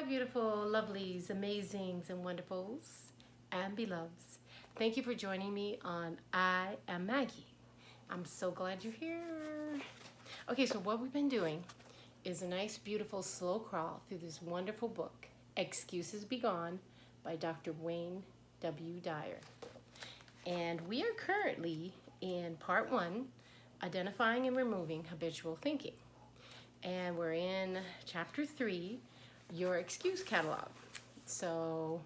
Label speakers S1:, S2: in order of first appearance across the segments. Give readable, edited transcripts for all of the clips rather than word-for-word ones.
S1: beautiful, lovelies, amazings, and wonderfuls, and beloveds. Thank you for joining me on I Am Maggie. I'm so glad you're here. Okay, so what we've been doing is a nice, beautiful, slow crawl through this wonderful book, Excuses Be Gone by Dr. Wayne W. Dyer. And we are currently in part 1, Identifying and Removing Habitual Thinking. And we're in chapter 3, Your Excuse Catalog. So,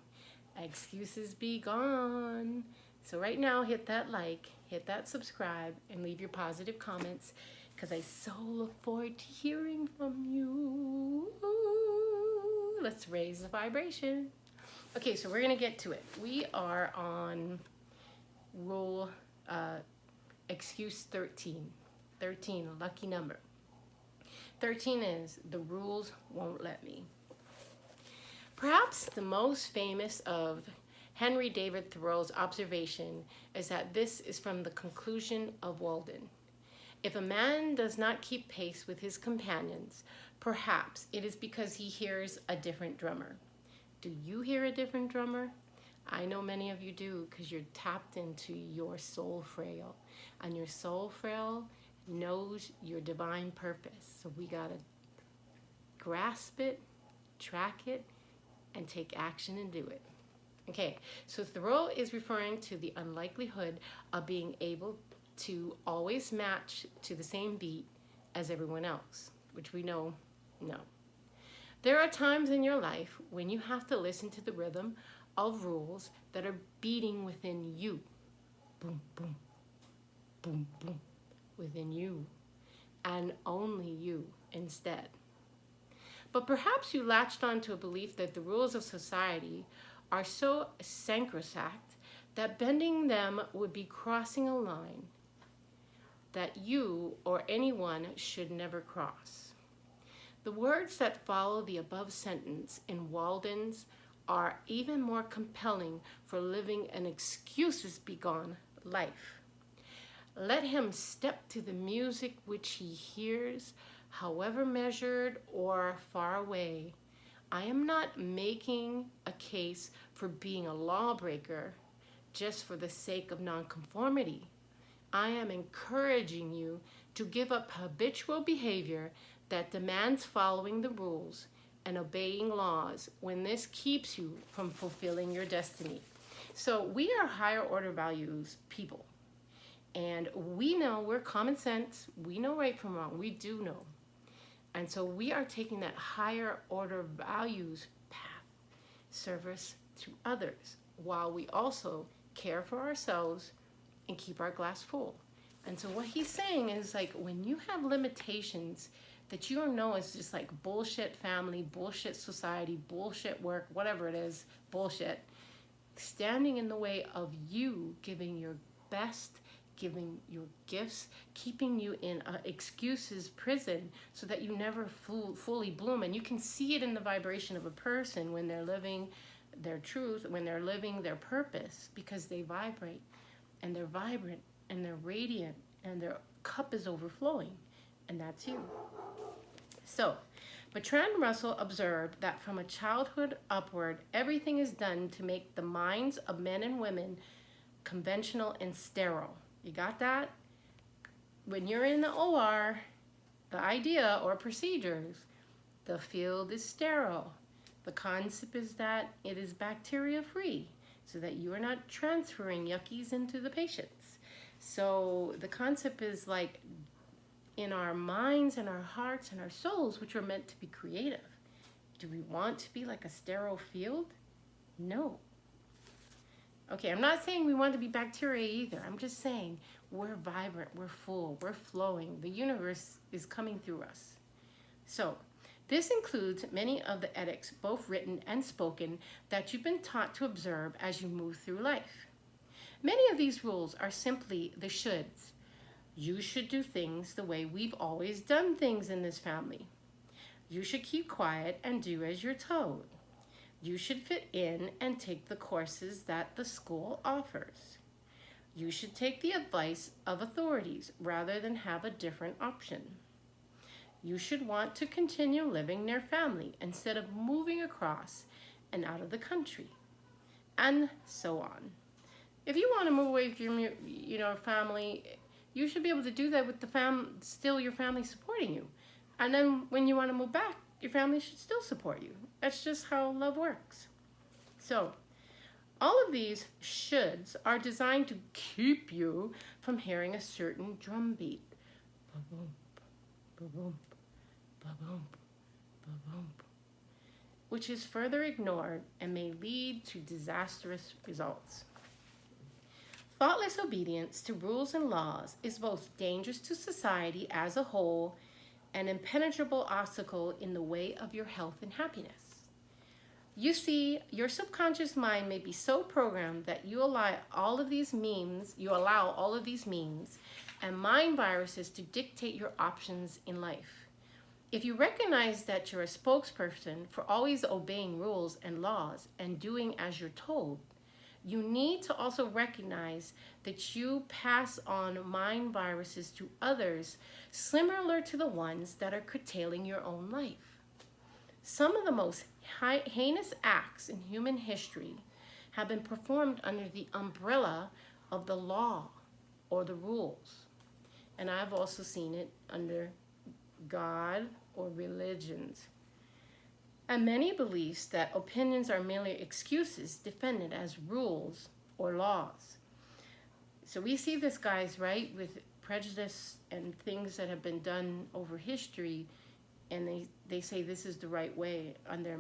S1: excuses be gone. So right now, hit that like, hit that subscribe, and leave your positive comments, because I so look forward to hearing from you. Let's raise the vibration. Okay, so we're gonna get to it. We are on rule, excuse 13. 13, a lucky number. 13 is, the rules won't let me. Perhaps the most famous of Henry David Thoreau's observation is that this is from the conclusion of Walden. If a man does not keep pace with his companions, perhaps it is because he hears a different drummer. Do you hear a different drummer? I know many of you do, because you're tapped into your soul frail. And your soul frail knows your divine purpose. So we gotta grasp it, track it, and take action and do it. Okay, so Thoreau is referring to the unlikelihood of being able to always match to the same beat as everyone else, which we know, no. There are times in your life when you have to listen to the rhythm of rules that are beating within you. Boom, boom, boom, boom. Within you, and only you instead. But perhaps you latched onto a belief that the rules of society are so sacrosanct that bending them would be crossing a line that you or anyone should never cross. The words that follow the above sentence in Walden's are even more compelling for living an excuses be gone life. Let him step to the music which he hears, however measured or far away. I am not making a case for being a lawbreaker just for the sake of nonconformity. I am encouraging you to give up habitual behavior that demands following the rules and obeying laws when this keeps you from fulfilling your destiny. So we are higher order values people. And we know, we're common sense, we know right from wrong, we do know. And so we are taking that higher order values path, service to others, while we also care for ourselves and keep our glass full. And so what he's saying is, like, when you have limitations that you know is just like bullshit family, bullshit society, bullshit work, whatever it is, bullshit, standing in the way of you giving your best, giving your gifts, keeping you in excuses prison so that you never fully bloom. And you can see it in the vibration of a person when they're living their truth, when they're living their purpose, because they vibrate and they're vibrant and they're radiant and their cup is overflowing. And that's you. So, Bertrand Russell observed that from a childhood upward, everything is done to make the minds of men and women conventional and sterile. You got that? When you're in the OR, the idea or procedures, the field is sterile. The concept is that it is bacteria free so that you are not transferring yuckies into the patients. So the concept is like in our minds and our hearts and our souls, which are meant to be creative. Do we want to be like a sterile field? No. Okay, I'm not saying we want to be bacteria either. I'm just saying we're vibrant, we're full, we're flowing. The universe is coming through us. So, this includes many of the ethics, both written and spoken, that you've been taught to observe as you move through life. Many of these rules are simply the shoulds. You should do things the way we've always done things in this family. You should keep quiet and do as you're told. You should fit in and take the courses that the school offers. You should take the advice of authorities rather than have a different option. you should want to continue living near family instead of moving across and out of the country, and so on. If you want to move away from your family, you should be able to do that with still your family supporting you. And then when you want to move back, your family should still support you. That's just how love works. So, all of these shoulds are designed to keep you from hearing a certain drum beat. Ba-boom, ba-boom, ba-boom, ba-boom, which is further ignored and may lead to disastrous results. Thoughtless obedience to rules and laws is both dangerous to society as a whole and an impenetrable obstacle in the way of your health and happiness. You see, your subconscious mind may be so programmed that you allow all of these memes and mind viruses to dictate your options in life. If you recognize that you're a spokesperson for always obeying rules and laws and doing as you're told, you need to also recognize that you pass on mind viruses to others similar to the ones that are curtailing your own life. Some of the most heinous acts in human history have been performed under the umbrella of the law or the rules. And I've also seen it under God or religions. And many beliefs that opinions are merely excuses defended as rules or laws. So we see this, guys, right, with prejudice and things that have been done over history, and they say this is the right way, and they're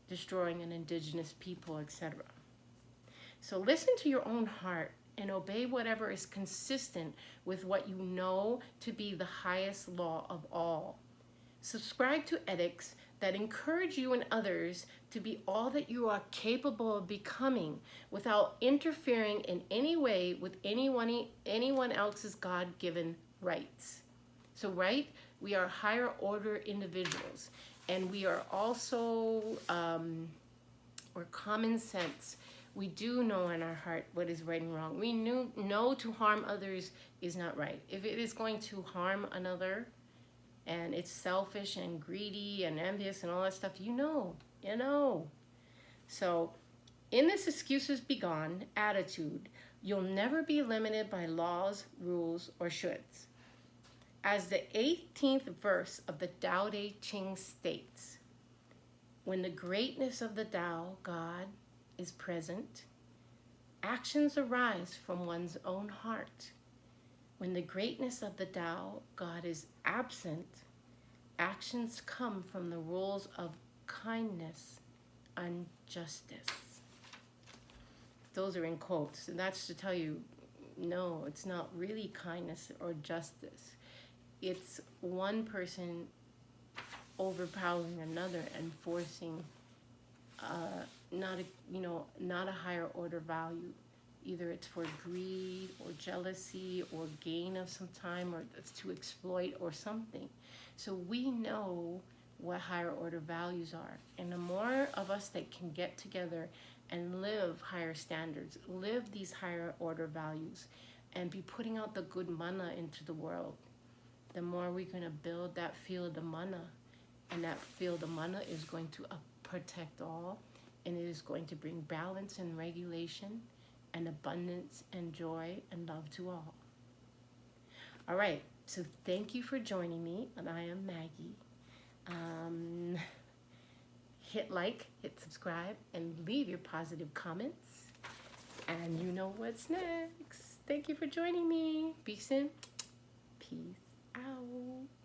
S1: destroying an indigenous people, etc. So listen to your own heart and obey whatever is consistent with what you know to be the highest law of all. Subscribe to ethics that encourage you and others to be all that you are capable of becoming without interfering in any way with anyone else's God-given rights. So, right, we are higher order individuals, and we are also, or common sense. We do know in our heart what is right and wrong. We know to harm others is not right. If it is going to harm another, and it's selfish and greedy and envious and all that stuff, you know. So, in this excuses be gone attitude, you'll never be limited by laws, rules, or shoulds. As the 18th verse of the Tao Te Ching states, when the greatness of the Tao, God, is present, actions arise from one's own heart. When the greatness of the Tao, God, is absent, actions come from the rules of kindness and justice. Those are in quotes, and that's to tell you, no, it's not really kindness or justice. It's one person overpowering another and forcing not a higher order value. Either it's for greed or jealousy or gain of some time, or it's to exploit or something. So we know what higher order values are. And the more of us that can get together and live higher standards, live these higher order values, and be putting out the good mana into the world, the more we're going to build that field of mana. And that field of mana is going to protect all, and it is going to bring balance and regulation and abundance and joy and love to all. All right, so thank you for joining me, and I am Maggie. Hit like, hit subscribe, and leave your positive comments. And you know what's next. Thank you for joining me. Be soon. Peace out.